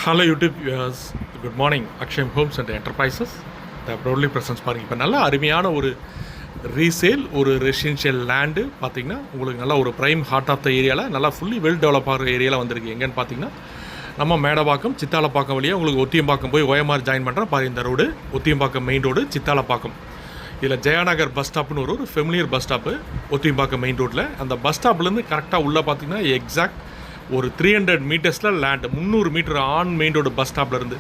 Hello YouTube viewers, good morning. Akshayam homes and enterprises the proudly presents பாருங்கள். இப்போ நல்ல அருமையான ஒரு ரீசேல் ஒரு ரெசிடென்ஷியல் லேண்டு பார்த்தீங்கன்னா உங்களுக்கு நல்லா ஒரு ப்ரைம் ஹார்ட் ஆஃப் த ஏரியாவில் நல்லா ஃபுல்லி வெல் டெவலப் ஆகிற ஏரியாவில் வந்திருக்கு. எங்கேன்னு பார்த்தீங்கன்னா நம்ம மேடவாக்கம் சித்தாலப்பாக்கம் வழியாக உங்களுக்கு ஒத்தியம்பாக்கம் போய் ஓஎம்ஆர் ஜாயின் பண்ணுற பாரு இந்த ரோடு ஒத்தியம்பாக்கம் மெயின் ரோடு சித்தாலப்பாக்கம். இதில் ஜெயாநகர் பஸ் ஸ்டாப்னு ஒரு ஃபெமிலியர் பஸ் ஸ்டாப்பு ஒத்தியம்பாக்கம் மெயின் ரோட்டில். அந்த பஸ் ஸ்டாப்லேருந்து கரெக்டாக உள்ளே பார்த்தீங்கன்னா எக்ஸாக்ட் ஒரு 300 மீட்டர்ஸில் land 300 metre on main road bus ஸ்டாப்லேருந்து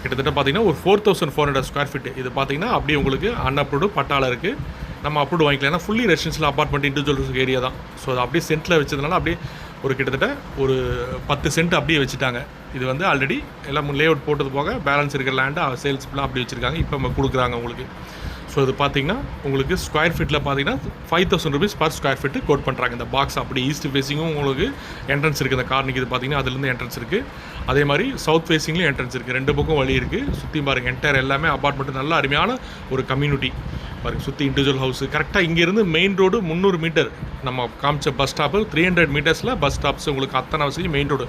கிட்டத்தட்ட பார்த்தீங்கன்னா ஒரு 4400 ஸ்கொயர் ஃபீட்டு. இது பார்த்தீங்கன்னா அப்படியே உங்களுக்கு அன்அப்ரூவ்டு பட்டாவில் இருக்குது. நம்ம அப்ரூவ்டு வாங்கிக்கலாம். ஏன்னா fully residential apartment individual area தான். ஸோ அது அப்படியே சென்ட்டில் வச்சதுனால அப்படியே ஒரு கிட்டத்தட்ட ஒரு 10 சென்ட் அப்படியே வச்சுட்டாங்க. இது வந்து ஆல்ரெடி எல்லாம் லே அவுட் போட்டது போக பேலன்ஸ் இருக்கிற லேண்டு சேல்ஸ்லாம் அப்படி வச்சுருக்காங்க. இப்போ நம்ம கொடுக்குறாங்க உங்களுக்கு. ஸோ இது பார்த்தீங்கன்னா உங்களுக்கு ஸ்கொயர் ஃபீட்டில் பார்த்தீங்கன்னா 5000 rupees per square feet quote பண்ணுறாங்க. இந்த பாக்ஸ் அப்படி ஈஸ்ட் ஃபேஸிங்கும் உங்களுக்கு என்ட்ரன்ஸ் இருக்குது. இந்த கார்னிக்கு இது பார்த்தீங்கன்னா அதுலேருந்து என்ட்ரன்ஸ் இருக்குது. அதே மாதிரி சவுத் ஃபேஸிங்லேயும் என்ட்ரன்ஸ் இருக்குது. 2 பக்கம் வழி இருக்குது. சுற்றி பாருங்கள் என்டையர் எல்லாமே அப்பார்ட்மெண்ட்டு நல்ல அருமையான ஒரு கம்யூனிட்டி பாருங்கள். சுற்றி இண்டிவிஜுவல் ஹவுஸு கரெக்டாக இங்கேருந்து மெயின் ரோடு 300 மீட்டர் நம்ம காமிச்ச பஸ் ஸ்டாப்பு 300 மீட்டர்ஸில் பஸ் ஸ்டாப்ஸ் உங்களுக்கு அத்தனை வசதி மெயின் ரோடு.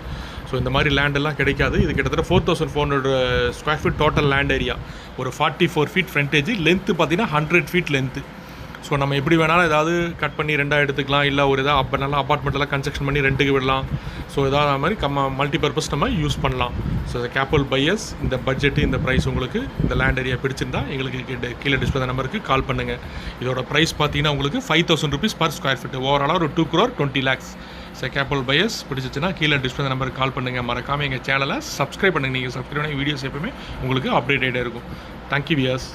ஸோ இந்த மாதிரி லேண்டெல்லாம் கிடைக்காது. இது கிட்டத்தட்ட 4400 square feet total land area. ஒரு 44 ஃபீட் ஃப்ரண்டேஜ், லென்த்து பார்த்தீங்கன்னா 100 ஃபீட் லென்த்து. ஸோ நம்ம எப்படி வேணாலும் ஏதாவது கட் பண்ணி ரெண்டாக எடுத்துக்கலாம். இல்லை ஒரு இதாக அப்போ நல்லா அப்பார்ட்மெண்ட்டெல்லாம் கன்ஸ்ட்ரக்ஷன் பண்ணி ரெண்ட்டுக்கு விடலாம். ஸோ ஏதாவது அது மாதிரி மல்டிபர்பஸ் நம்ம யூஸ் பண்ணலாம். ஸோ இந்த கேபிட்டல் பையர்ஸ் இந்த பட்ஜெட்டு இந்த ப்ரைஸ் உங்களுக்கு இந்த லேண்ட் ஏரியா பிடிச்சிருந்தா எங்களுக்கு கீழே டிஸ்பிளே நம்பருக்கு கால் பண்ணுங்கள். இதோட ப்ரைஸ் பார்த்தீங்கன்னா உங்களுக்கு 5000 rupees பர் ஸ்கொயர் ஃபீட். ஓவராலாக ஒரு 2,20 lakhs. ஸோ கேபிட்டல் பையர்ஸ் பிடிச்சிச்சுன்னா கீழே டிஸ்பிளே நம்பருக்கு கால் பண்ணுங்கள். மறக்காமல் எங்கள் சேனலை சப்ஸ்கிரைப் பண்ணுங்கள். நீங்கள் சப்ஸ்கிரைப் பண்ணி வீடியோஸ் எப்பவுமே உங்களுக்கு அப்டேட் ஆகிட்டே இருக்கும். Thank you wears.